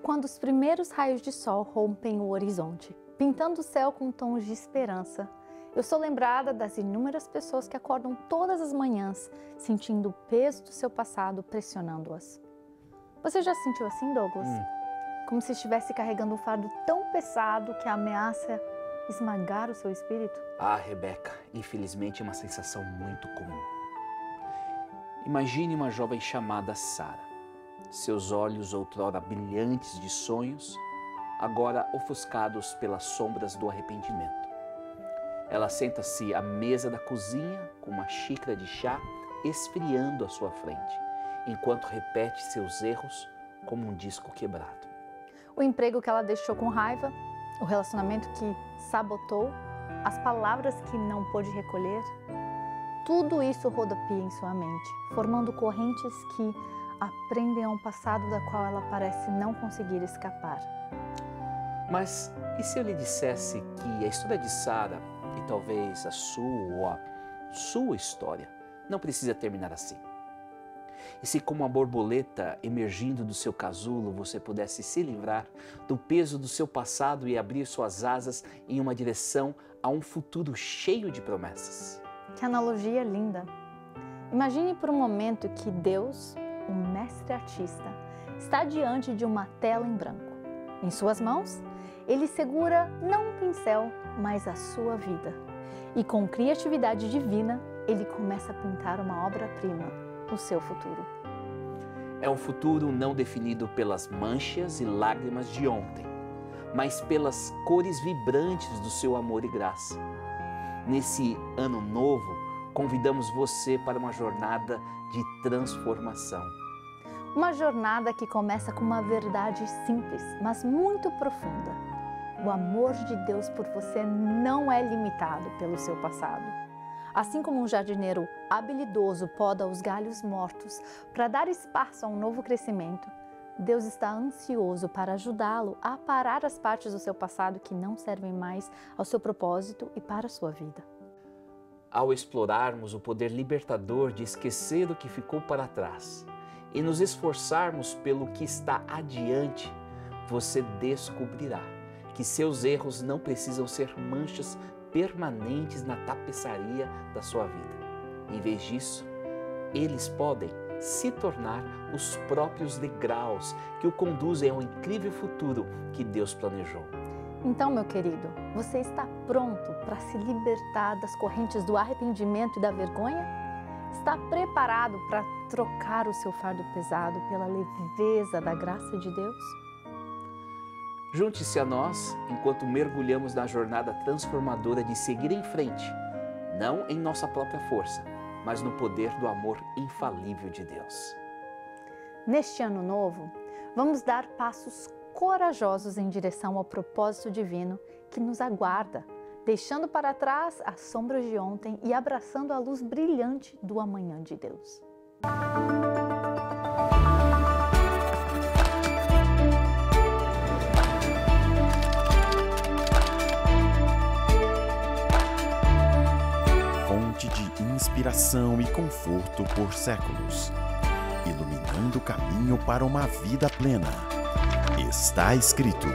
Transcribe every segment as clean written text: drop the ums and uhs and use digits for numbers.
quando os primeiros raios de sol rompem o horizonte, pintando o céu com tons de esperança, eu sou lembrada das inúmeras pessoas que acordam todas as manhãs sentindo o peso do seu passado pressionando-as. Você já se sentiu assim, Douglas? Como se estivesse carregando um fardo tão pesado que ameaça esmagar o seu espírito? Ah, Rebeca, infelizmente é uma sensação muito comum. Imagine uma jovem chamada Sara. Seus olhos, outrora brilhantes de sonhos, agora ofuscados pelas sombras do arrependimento. Ela senta-se à mesa da cozinha com uma xícara de chá esfriando à sua frente, enquanto repete seus erros como um disco quebrado. O emprego que ela deixou com raiva, o relacionamento que sabotou, as palavras que não pôde recolher, tudo isso rodopia em sua mente, formando correntes que aprendem a um passado da qual ela parece não conseguir escapar. Mas e se eu lhe dissesse que a história de Sara, e talvez a sua história, não precisa terminar assim? E se, como uma borboleta emergindo do seu casulo, você pudesse se livrar do peso do seu passado e abrir suas asas em uma direção a um futuro cheio de promessas? Que analogia linda! Imagine por um momento que Deus, o mestre artista, está diante de uma tela em branco. Em suas mãos, ele segura não um pincel, mas a sua vida. E com criatividade divina, ele começa a pintar uma obra-prima, o seu futuro. É um futuro não definido pelas manchas e lágrimas de ontem, mas pelas cores vibrantes do seu amor e graça. Nesse ano novo, convidamos você para uma jornada de transformação. Uma jornada que começa com uma verdade simples, mas muito profunda. O amor de Deus por você não é limitado pelo seu passado. Assim como um jardineiro habilidoso poda os galhos mortos para dar espaço a um novo crescimento, Deus está ansioso para ajudá-lo a aparar as partes do seu passado que não servem mais ao seu propósito e para a sua vida. Ao explorarmos o poder libertador de esquecer o que ficou para trás e nos esforçarmos pelo que está adiante, você descobrirá que seus erros não precisam ser manchas permanentes na tapeçaria da sua vida. Em vez disso, eles podem se tornar os próprios degraus que o conduzem ao incrível futuro que Deus planejou. Então, meu querido, você está pronto para se libertar das correntes do arrependimento e da vergonha? Está preparado para trocar o seu fardo pesado pela leveza da graça de Deus? Junte-se a nós enquanto mergulhamos na jornada transformadora de seguir em frente, não em nossa própria força, mas no poder do amor infalível de Deus. Neste ano novo, vamos dar passos corajosos em direção ao propósito divino que nos aguarda, deixando para trás as sombras de ontem e abraçando a luz brilhante do amanhã de Deus. Fonte de inspiração e conforto por séculos, iluminando o caminho para uma vida plena. Está escrito,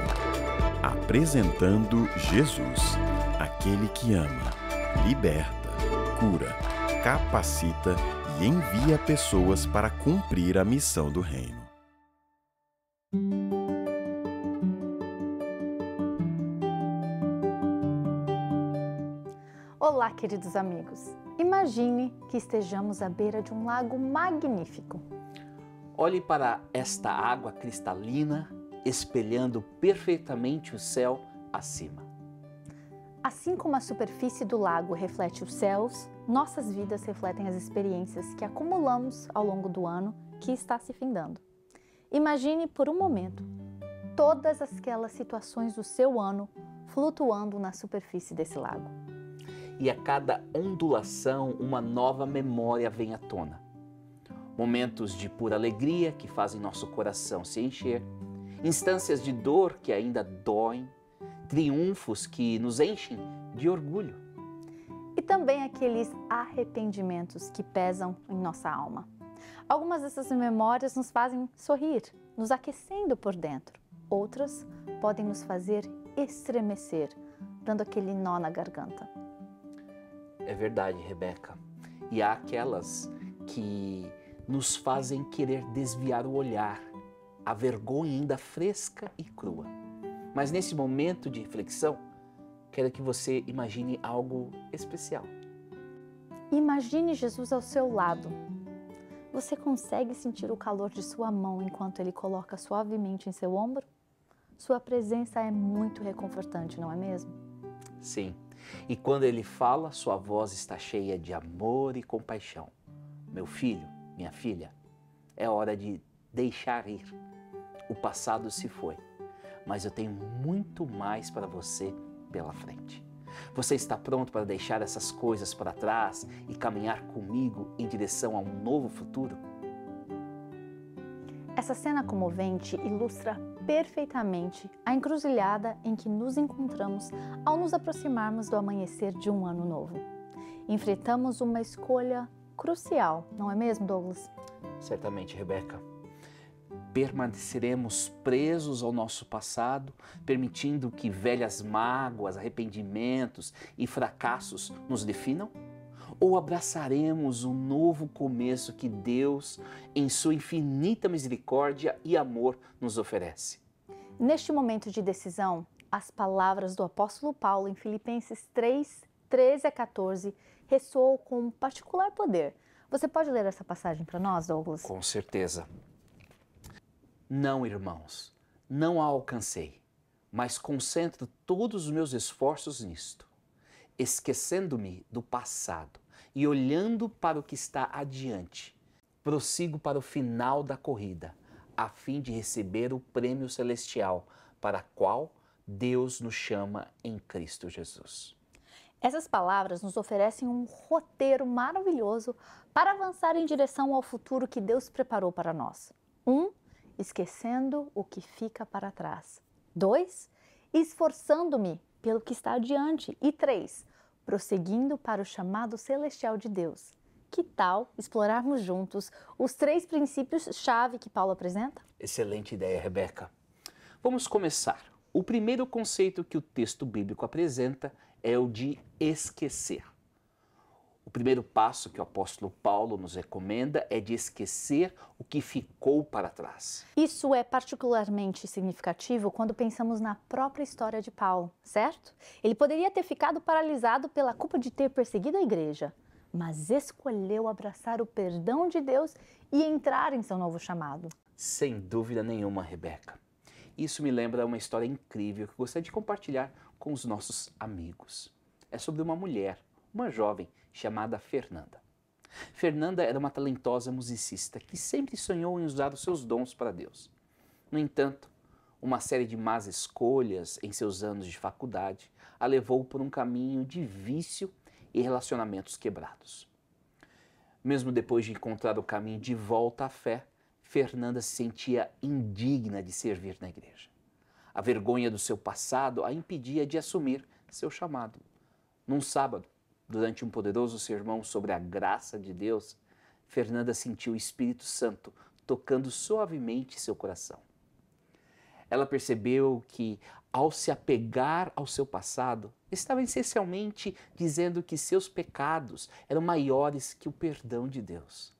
apresentando Jesus, aquele que ama, liberta, cura, capacita e envia pessoas para cumprir a missão do reino. Olá, queridos amigos. Imagine que estejamos à beira de um lago magnífico. Olhe para esta água cristalina, espelhando perfeitamente o céu acima. Assim como a superfície do lago reflete os céus, nossas vidas refletem as experiências que acumulamos ao longo do ano que está se findando. Imagine por um momento todas aquelas situações do seu ano flutuando na superfície desse lago. E a cada ondulação, uma nova memória vem à tona. Momentos de pura alegria que fazem nosso coração se encher, instâncias de dor que ainda doem, triunfos que nos enchem de orgulho. E também aqueles arrependimentos que pesam em nossa alma. Algumas dessas memórias nos fazem sorrir, nos aquecendo por dentro. Outras podem nos fazer estremecer, dando aquele nó na garganta. É verdade, Rebeca. E há aquelas que nos fazem querer desviar o olhar, a vergonha ainda fresca e crua. Mas nesse momento de reflexão, quero que você imagine algo especial. Imagine Jesus ao seu lado. Você consegue sentir o calor de sua mão enquanto ele coloca suavemente em seu ombro? Sua presença é muito reconfortante, não é mesmo? Sim, e quando ele fala, sua voz está cheia de amor e compaixão. Meu filho, minha filha, é hora de deixar ir. O passado se foi, mas eu tenho muito mais para você pela frente. Você está pronto para deixar essas coisas para trás e caminhar comigo em direção a um novo futuro? Essa cena comovente ilustra perfeitamente a encruzilhada em que nos encontramos ao nos aproximarmos do amanhecer de um ano novo. Enfrentamos uma escolha crucial, não é mesmo, Douglas? Certamente, Rebeca. Permaneceremos presos ao nosso passado, permitindo que velhas mágoas, arrependimentos e fracassos nos definam? Ou abraçaremos um novo começo que Deus, em sua infinita misericórdia e amor, nos oferece? Neste momento de decisão, as palavras do apóstolo Paulo em Filipenses 3, 13 a 14 ressoam com particular poder. Você pode ler essa passagem para nós, Douglas? Com certeza. Não, irmãos, não a alcancei, mas concentro todos os meus esforços nisto, esquecendo-me do passado e olhando para o que está adiante. Prossigo para o final da corrida, a fim de receber o prêmio celestial para o qual Deus nos chama em Cristo Jesus. Essas palavras nos oferecem um roteiro maravilhoso para avançar em direção ao futuro que Deus preparou para nós. 1. Esquecendo o que fica para trás. 2. Esforçando-me pelo que está adiante. E 3. Prosseguindo para o chamado celestial de Deus. Que tal explorarmos juntos os 3 princípios-chave que Paulo apresenta? Excelente ideia, Rebeca. Vamos começar. O primeiro conceito que o texto bíblico apresenta é o de esquecer. O primeiro passo que o apóstolo Paulo nos recomenda é de esquecer o que ficou para trás. Isso é particularmente significativo quando pensamos na própria história de Paulo, certo? Ele poderia ter ficado paralisado pela culpa de ter perseguido a igreja, mas escolheu abraçar o perdão de Deus e entrar em seu novo chamado. Sem dúvida nenhuma, Rebeca. Isso me lembra uma história incrível que gostaria de compartilhar com os nossos amigos. É sobre uma mulher, uma jovem, chamada Fernanda. Fernanda era uma talentosa musicista que sempre sonhou em usar os seus dons para Deus. No entanto, uma série de más escolhas em seus anos de faculdade a levou por um caminho de vício e relacionamentos quebrados. Mesmo depois de encontrar o caminho de volta à fé, Fernanda se sentia indigna de servir na igreja. A vergonha do seu passado a impedia de assumir seu chamado. Num sábado, durante um poderoso sermão sobre a graça de Deus, Fernanda sentiu o Espírito Santo tocando suavemente seu coração. Ela percebeu que, ao se apegar ao seu passado, estava essencialmente dizendo que seus pecados eram maiores que o perdão de Deus.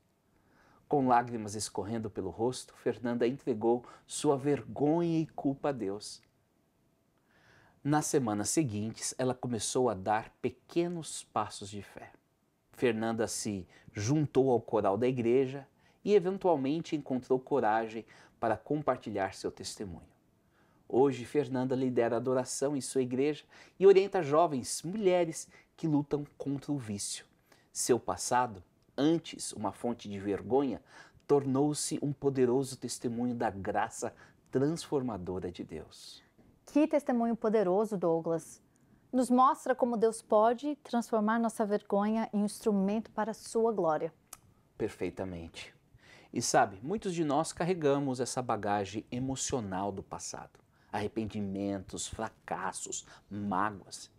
Com lágrimas escorrendo pelo rosto, Fernanda entregou sua vergonha e culpa a Deus. Nas semanas seguintes, ela começou a dar pequenos passos de fé. Fernanda se juntou ao coral da igreja e, eventualmente, encontrou coragem para compartilhar seu testemunho. Hoje, Fernanda lidera a adoração em sua igreja e orienta jovens mulheres que lutam contra o vício. Seu passado, antes uma fonte de vergonha, tornou-se um poderoso testemunho da graça transformadora de Deus. Que testemunho poderoso, Douglas! Nos mostra como Deus pode transformar nossa vergonha em um instrumento para a sua glória. Perfeitamente. E sabe, muitos de nós carregamos essa bagagem emocional do passado. Arrependimentos, fracassos, mágoas.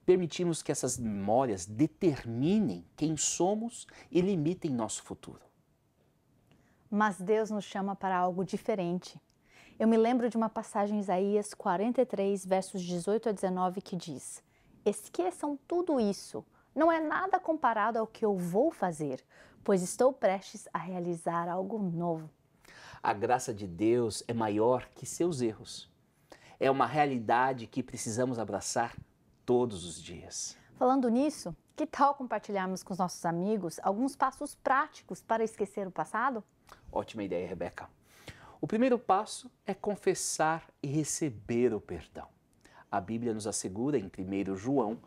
Permitimos que essas memórias determinem quem somos e limitem nosso futuro. Mas Deus nos chama para algo diferente. Eu me lembro de uma passagem em Isaías 43, versos 18 a 19, que diz: esqueçam tudo isso, não é nada comparado ao que eu vou fazer, pois estou prestes a realizar algo novo. A graça de Deus é maior que seus erros. É uma realidade que precisamos abraçar todos os dias. Falando nisso, que tal compartilharmos com os nossos amigos alguns passos práticos para esquecer o passado? Ótima ideia, Rebeca. O primeiro passo é confessar e receber o perdão. A Bíblia nos assegura em 1 João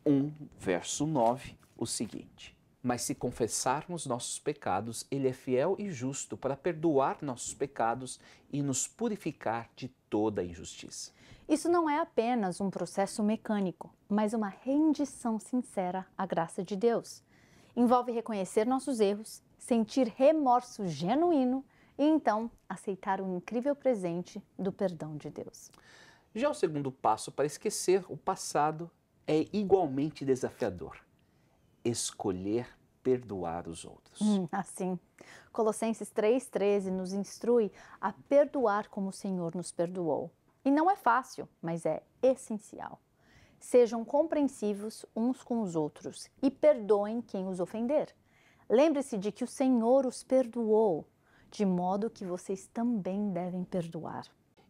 1, verso 9, o seguinte: mas se confessarmos nossos pecados, Ele é fiel e justo para perdoar nossos pecados e nos purificar de toda injustiça. Isso não é apenas um processo mecânico, mas uma rendição sincera à graça de Deus. Envolve reconhecer nossos erros, sentir remorso genuíno e então aceitar o incrível presente do perdão de Deus. Já o segundo passo para esquecer o passado é igualmente desafiador: escolher perdoar os outros. Assim, Colossenses 3,13 nos instrui a perdoar como o Senhor nos perdoou. E não é fácil, mas é essencial. Sejam compreensivos uns com os outros e perdoem quem os ofender. Lembre-se de que o Senhor os perdoou, de modo que vocês também devem perdoar.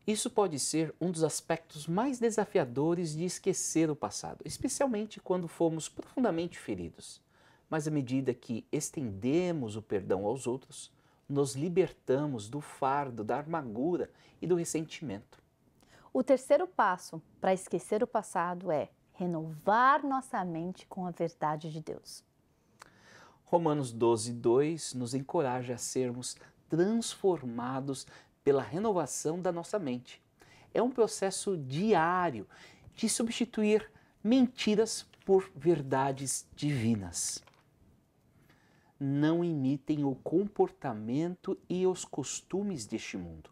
Isso pode ser um dos aspectos mais desafiadores de esquecer o passado, especialmente quando fomos profundamente feridos. Mas à medida que estendemos o perdão aos outros, nos libertamos do fardo, da amargura e do ressentimento. O terceiro passo para esquecer o passado é renovar nossa mente com a verdade de Deus. Romanos 12:2 nos encoraja a sermos transformados pela renovação da nossa mente. É um processo diário de substituir mentiras por verdades divinas. Não imitem o comportamento e os costumes deste mundo,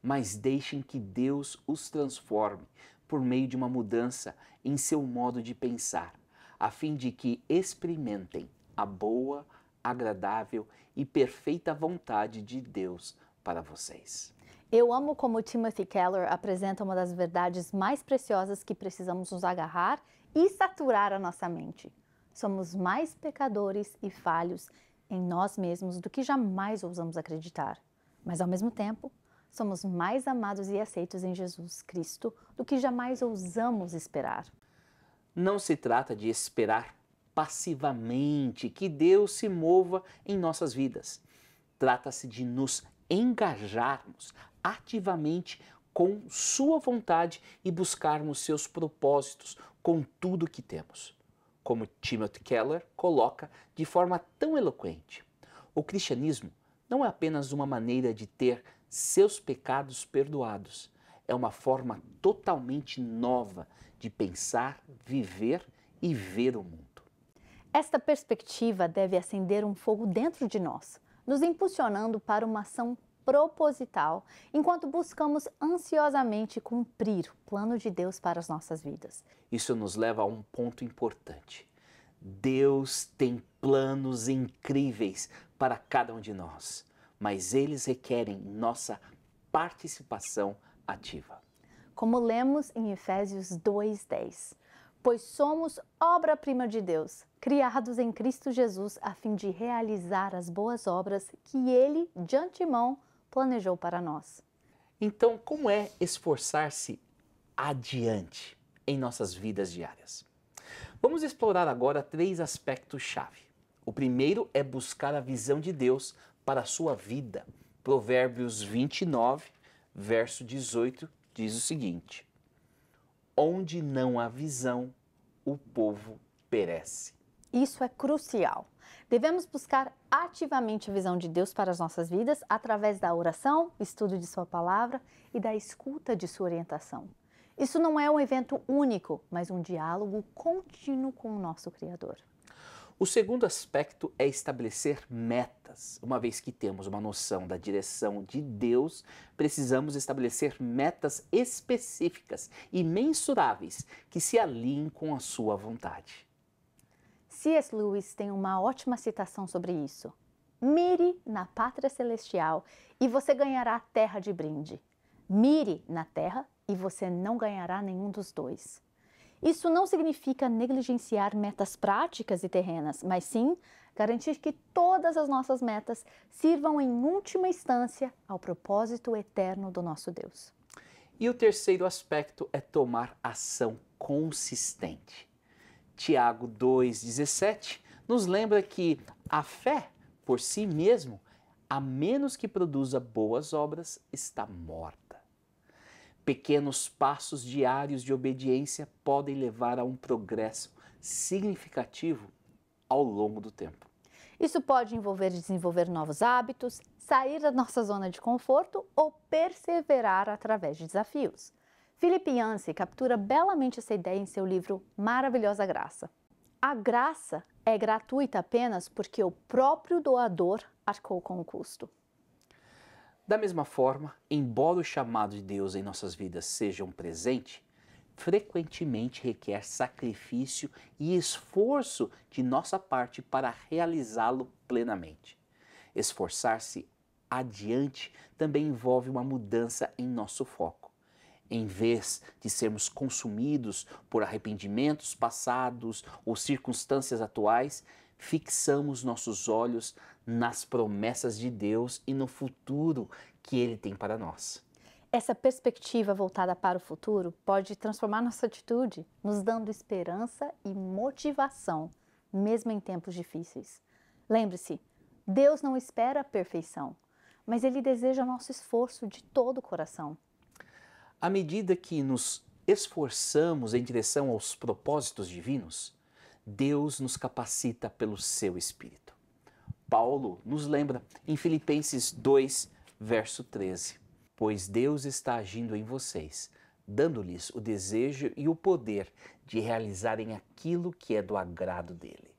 mas deixem que Deus os transforme por meio de uma mudança em seu modo de pensar, a fim de que experimentem a boa, agradável e perfeita vontade de Deus para vocês. Eu amo como Timothy Keller apresenta uma das verdades mais preciosas que precisamos nos agarrar e saturar a nossa mente. Somos mais pecadores e falhos em nós mesmos do que jamais ousamos acreditar. Mas, ao mesmo tempo, somos mais amados e aceitos em Jesus Cristo do que jamais ousamos esperar. Não se trata de esperar passivamente que Deus se mova em nossas vidas. Trata-se de nos engajarmos ativamente com sua vontade e buscarmos seus propósitos com tudo que temos. Como Timothy Keller coloca de forma tão eloquente, o cristianismo não é apenas uma maneira de ter seus pecados perdoados, é uma forma totalmente nova de pensar, viver e ver o mundo. Esta perspectiva deve acender um fogo dentro de nós, nos impulsionando para uma ação proposital, enquanto buscamos ansiosamente cumprir o plano de Deus para as nossas vidas. Isso nos leva a um ponto importante. Deus tem planos incríveis para cada um de nós, mas eles requerem nossa participação ativa. Como lemos em Efésios 2:10, pois somos obra-prima de Deus, criados em Cristo Jesus a fim de realizar as boas obras que Ele, de antemão, planejou para nós. Então, como é esforçar-se adiante em nossas vidas diárias? Vamos explorar agora 3 aspectos-chave. O primeiro é buscar a visão de Deus para a sua vida. Provérbios 29, verso 18, diz o seguinte: onde não há visão, o povo perece. Isso é crucial. Devemos buscar ativamente a visão de Deus para as nossas vidas através da oração, estudo de sua palavra e da escuta de sua orientação. Isso não é um evento único, mas um diálogo contínuo com o nosso Criador. O segundo aspecto é estabelecer metas. Uma vez que temos uma noção da direção de Deus, precisamos estabelecer metas específicas e mensuráveis que se alinhem com a sua vontade. C.S. Lewis tem uma ótima citação sobre isso. Mire na pátria celestial e você ganhará a terra de brinde. Mire na terra e você não ganhará nenhum dos dois. Isso não significa negligenciar metas práticas e terrenas, mas sim garantir que todas as nossas metas sirvam em última instância ao propósito eterno do nosso Deus. E o terceiro aspecto é tomar ação consistente. Tiago 2,17 nos lembra que a fé, por si mesmo, a menos que produza boas obras, está morta. Pequenos passos diários de obediência podem levar a um progresso significativo ao longo do tempo. Isso pode envolver desenvolver novos hábitos, sair da nossa zona de conforto ou perseverar através de desafios. Philip Yancey captura belamente essa ideia em seu livro Maravilhosa Graça. A graça é gratuita apenas porque o próprio doador arcou com o custo. Da mesma forma, embora o chamado de Deus em nossas vidas seja um presente, frequentemente requer sacrifício e esforço de nossa parte para realizá-lo plenamente. Esforçar-se adiante também envolve uma mudança em nosso foco. Em vez de sermos consumidos por arrependimentos passados ou circunstâncias atuais, fixamos nossos olhos nas promessas de Deus e no futuro que Ele tem para nós. Essa perspectiva voltada para o futuro pode transformar nossa atitude, nos dando esperança e motivação, mesmo em tempos difíceis. Lembre-se, Deus não espera a perfeição, mas Ele deseja nosso esforço de todo o coração. À medida que nos esforçamos em direção aos propósitos divinos, Deus nos capacita pelo seu Espírito. Paulo nos lembra em Filipenses 2, verso 13. Pois Deus está agindo em vocês, dando-lhes o desejo e o poder de realizarem aquilo que é do agrado dele.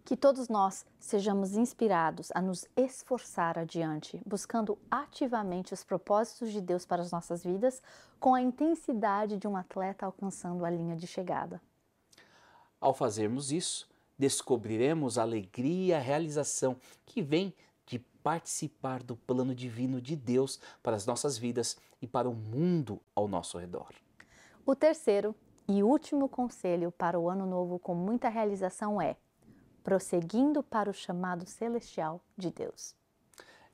Que todos nós sejamos inspirados a nos esforçar adiante, buscando ativamente os propósitos de Deus para as nossas vidas, com a intensidade de um atleta alcançando a linha de chegada. Ao fazermos isso, descobriremos a alegria e a realização que vem de participar do plano divino de Deus para as nossas vidas e para o mundo ao nosso redor. O terceiro e último conselho para o ano novo com muita realização é: prosseguindo para o chamado celestial de Deus.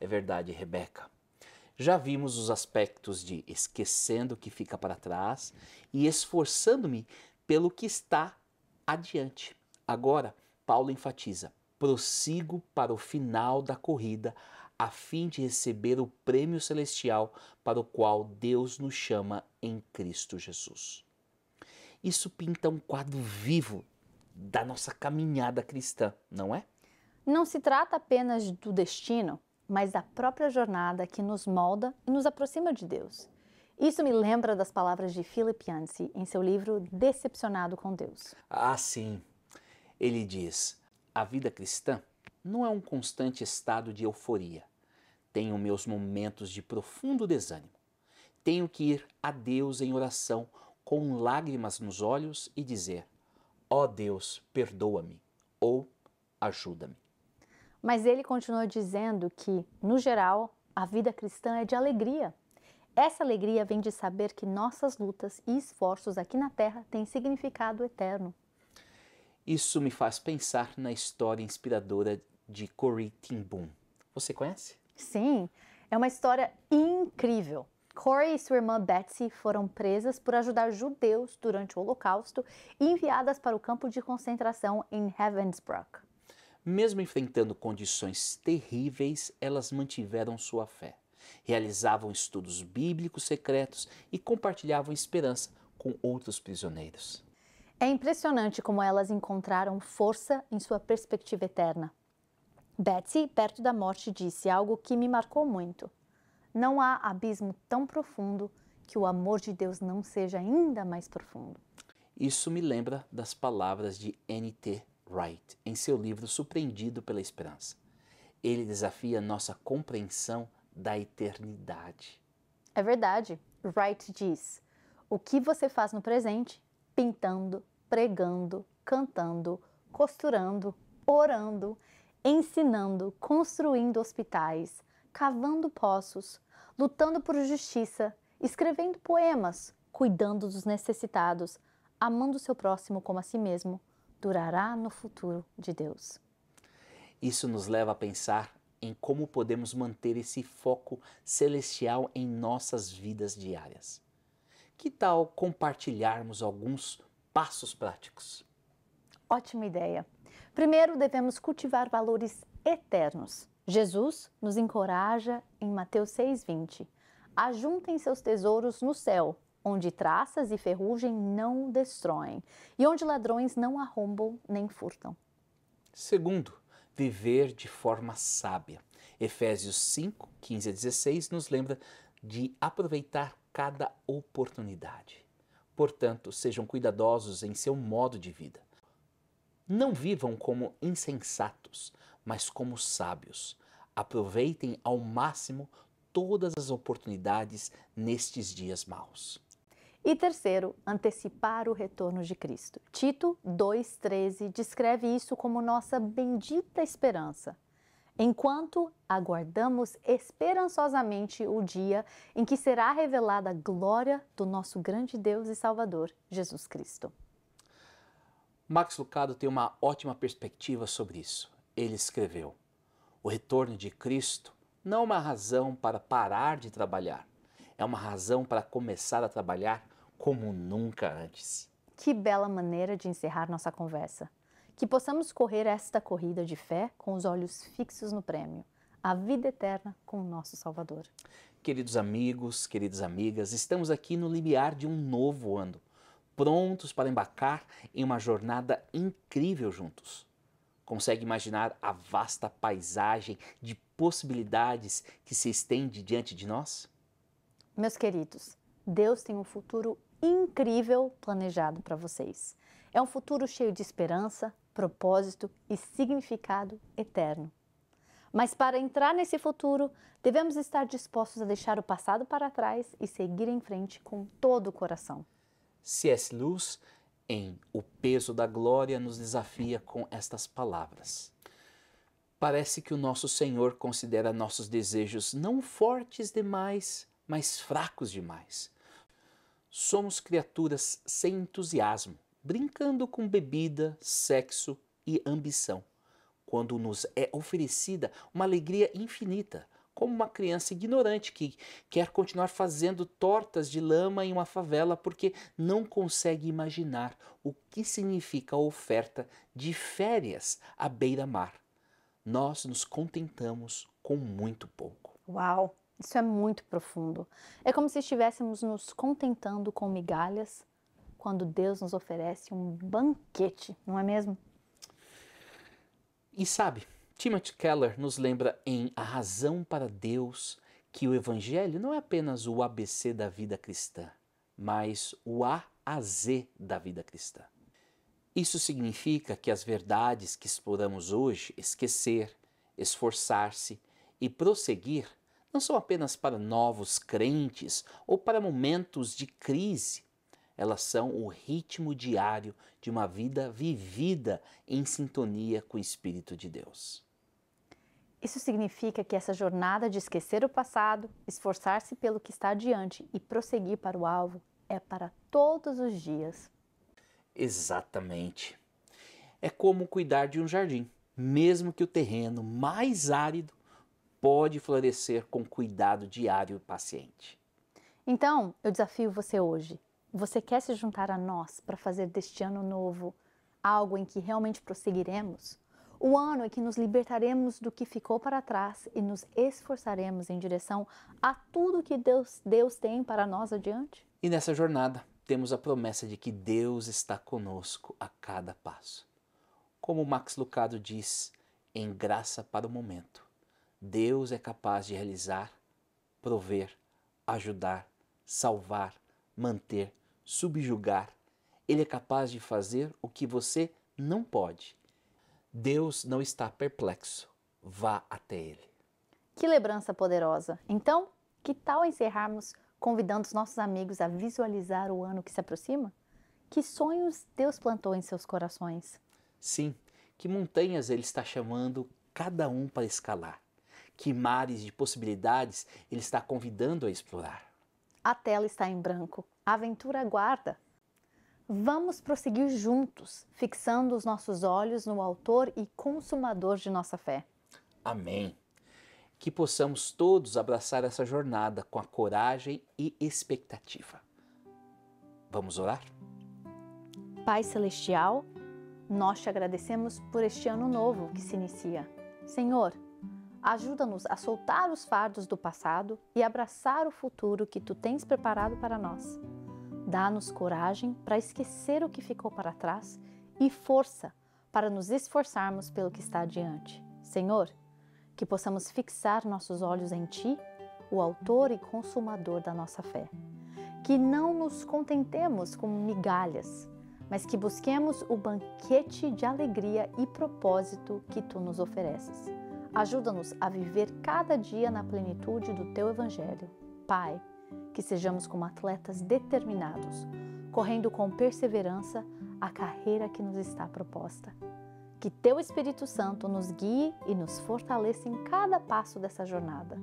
É verdade, Rebeca. Já vimos os aspectos de esquecendo o que fica para trás e esforçando-me pelo que está adiante. Agora, Paulo enfatiza: prossigo para o final da corrida, a fim de receber o prêmio celestial para o qual Deus nos chama em Cristo Jesus. Isso pinta um quadro vivo da nossa caminhada cristã, não é? Não se trata apenas do destino, mas da própria jornada que nos molda e nos aproxima de Deus. Isso me lembra das palavras de Philip Yancey em seu livro Decepcionado com Deus. Ah, sim. Ele diz: a vida cristã não é um constante estado de euforia. Tenho meus momentos de profundo desânimo. Tenho que ir a Deus em oração com lágrimas nos olhos e dizer: ó Deus, perdoa-me ou ajuda-me. Mas ele continua dizendo que, no geral, a vida cristã é de alegria. Essa alegria vem de saber que nossas lutas e esforços aqui na Terra têm significado eterno. Isso me faz pensar na história inspiradora de Corrie ten Boom. Você conhece? Sim, é uma história incrível. Corrie e sua irmã Betsy foram presas por ajudar judeus durante o Holocausto e enviadas para o campo de concentração em Ravensbrück. Mesmo enfrentando condições terríveis, elas mantiveram sua fé. Realizavam estudos bíblicos secretos e compartilhavam esperança com outros prisioneiros. É impressionante como elas encontraram força em sua perspectiva eterna. Betsy, perto da morte, disse algo que me marcou muito: não há abismo tão profundo que o amor de Deus não seja ainda mais profundo. Isso me lembra das palavras de N.T. Wright em seu livro Surpreendido pela Esperança. Ele desafia nossa compreensão da eternidade. É verdade. Wright diz: o que você faz no presente, pintando, pregando, cantando, costurando, orando, ensinando, construindo hospitais, cavando poços, lutando por justiça escrevendo poemas, cuidando dos necessitados, amando seu próximo como a si mesmo, durará no futuro de Deus. Isso nos leva a pensar em como podemos manter esse foco celestial em nossas vidas diárias. Que tal compartilharmos alguns passos práticos? Ótima ideia! Primeiro, devemos cultivar valores eternos. Jesus nos encoraja em Mateus 6,20. Ajuntem seus tesouros no céu, onde traças e ferrugem não destroem, e onde ladrões não arrombam nem furtam. Segundo, viver de forma sábia. Efésios 5, 15 a 16 nos lembra de aproveitar cada oportunidade. Portanto, sejam cuidadosos em seu modo de vida. Não vivam como insensatos, mas como sábios. Aproveitem ao máximo todas as oportunidades nestes dias maus. E terceiro, antecipar o retorno de Cristo. Tito 2,13 descreve isso como nossa bendita esperança. Enquanto aguardamos esperançosamente o dia em que será revelada a glória do nosso grande Deus e Salvador, Jesus Cristo. Max Lucado tem uma ótima perspectiva sobre isso. Ele escreveu: o retorno de Cristo não é uma razão para parar de trabalhar, é uma razão para começar a trabalhar como nunca antes. Que bela maneira de encerrar nossa conversa. Que possamos correr esta corrida de fé com os olhos fixos no prêmio, a vida eterna com o nosso Salvador. Queridos amigos, queridas amigas, estamos aqui no limiar de um novo ano, prontos para embarcar em uma jornada incrível juntos. Consegue imaginar a vasta paisagem de possibilidades que se estende diante de nós? Meus queridos, Deus tem um futuro incrível planejado para vocês. É um futuro cheio de esperança, propósito e significado eterno. Mas para entrar nesse futuro, devemos estar dispostos a deixar o passado para trás e seguir em frente com todo o coração. C.S. Lewis, em O Peso da Glória, nos desafia com estas palavras. Parece que o nosso Senhor considera nossos desejos não fortes demais, mas fracos demais. Somos criaturas sem entusiasmo, brincando com bebida, sexo e ambição, quando nos é oferecida uma alegria infinita, como uma criança ignorante que quer continuar fazendo tortas de lama em uma favela porque não consegue imaginar o que significa a oferta de férias à beira-mar. Nós nos contentamos com muito pouco. Uau! Isso é muito profundo. É como se estivéssemos nos contentando com migalhas quando Deus nos oferece um banquete, não é mesmo? E sabe, Timothy Keller nos lembra em A Razão para Deus que o Evangelho não é apenas o ABC da vida cristã, mas o A a Z da vida cristã. Isso significa que as verdades que exploramos hoje, esquecer, esforçar-se e prosseguir, não são apenas para novos crentes ou para momentos de crise. Elas são o ritmo diário de uma vida vivida em sintonia com o Espírito de Deus. Isso significa que essa jornada de esquecer o passado, esforçar-se pelo que está adiante e prosseguir para o alvo é para todos os dias. Exatamente. É como cuidar de um jardim. Mesmo que o terreno mais árido pode florescer com cuidado diário e paciente. Então, eu desafio você hoje. Você quer se juntar a nós para fazer deste ano novo algo em que realmente prosseguiremos? O ano em que nos libertaremos do que ficou para trás e nos esforçaremos em direção a tudo que Deus tem para nós adiante? E nessa jornada temos a promessa de que Deus está conosco a cada passo. Como Max Lucado diz, em Graça para o Momento, Deus é capaz de realizar, prover, ajudar, salvar, manter, subjugar. Ele é capaz de fazer o que você não pode. Deus não está perplexo. Vá até Ele. Que lembrança poderosa! Então, que tal encerrarmos convidando os nossos amigos a visualizar o ano que se aproxima? Que sonhos Deus plantou em seus corações? Sim, que montanhas Ele está chamando cada um para escalar. Que mares de possibilidades Ele está convidando a explorar. A tela está em branco. A aventura aguarda. Vamos prosseguir juntos, fixando os nossos olhos no Autor e Consumador de nossa fé. Amém. Que possamos todos abraçar essa jornada com a coragem e expectativa. Vamos orar? Pai Celestial, nós te agradecemos por este ano novo que se inicia. Senhor, ajuda-nos a soltar os fardos do passado e abraçar o futuro que Tu tens preparado para nós. Dá-nos coragem para esquecer o que ficou para trás e força para nos esforçarmos pelo que está adiante. Senhor, que possamos fixar nossos olhos em Ti, o Autor e Consumador da nossa fé. Que não nos contentemos com migalhas, mas que busquemos o banquete de alegria e propósito que Tu nos ofereces. Ajuda-nos a viver cada dia na plenitude do Teu Evangelho. Pai, que sejamos como atletas determinados, correndo com perseverança a carreira que nos está proposta. Que Teu Espírito Santo nos guie e nos fortaleça em cada passo dessa jornada.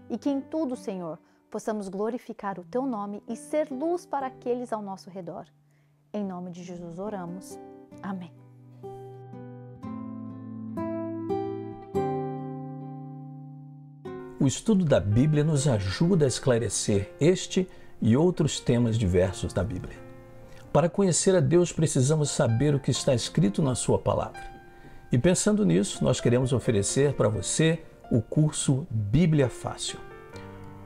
E que em tudo, Senhor, possamos glorificar o Teu nome e ser luz para aqueles ao nosso redor. Em nome de Jesus oramos. Amém. O estudo da Bíblia nos ajuda a esclarecer este e outros temas diversos da Bíblia. Para conhecer a Deus, precisamos saber o que está escrito na Sua Palavra. E pensando nisso, nós queremos oferecer para você o curso Bíblia Fácil.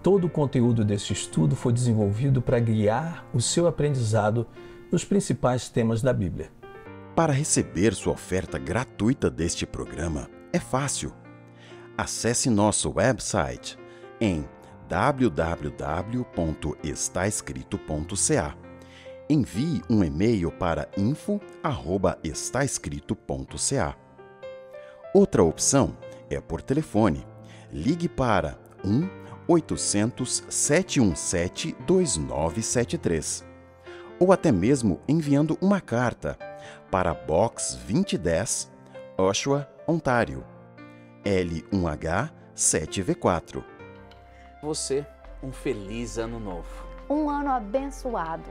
Todo o conteúdo desse estudo foi desenvolvido para guiar o seu aprendizado nos principais temas da Bíblia. Para receber sua oferta gratuita deste programa, é fácil. Acesse nosso website em www.estaescrito.ca. Envie um e-mail para info@estaescrito.ca. Outra opção é por telefone. Ligue para 1-800-717-2973. Ou até mesmo enviando uma carta para Box 2010, Oshawa, Ontário, L1H 7V4. Você, um feliz ano novo. Um ano abençoado.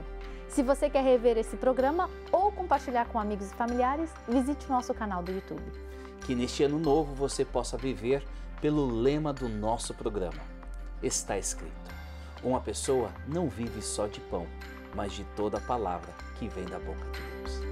Se você quer rever esse programa ou compartilhar com amigos e familiares, visite o nosso canal do YouTube. Que neste ano novo você possa viver pelo lema do nosso programa. Está escrito: uma pessoa não vive só de pão, mas de toda a palavra que vem da boca de Deus.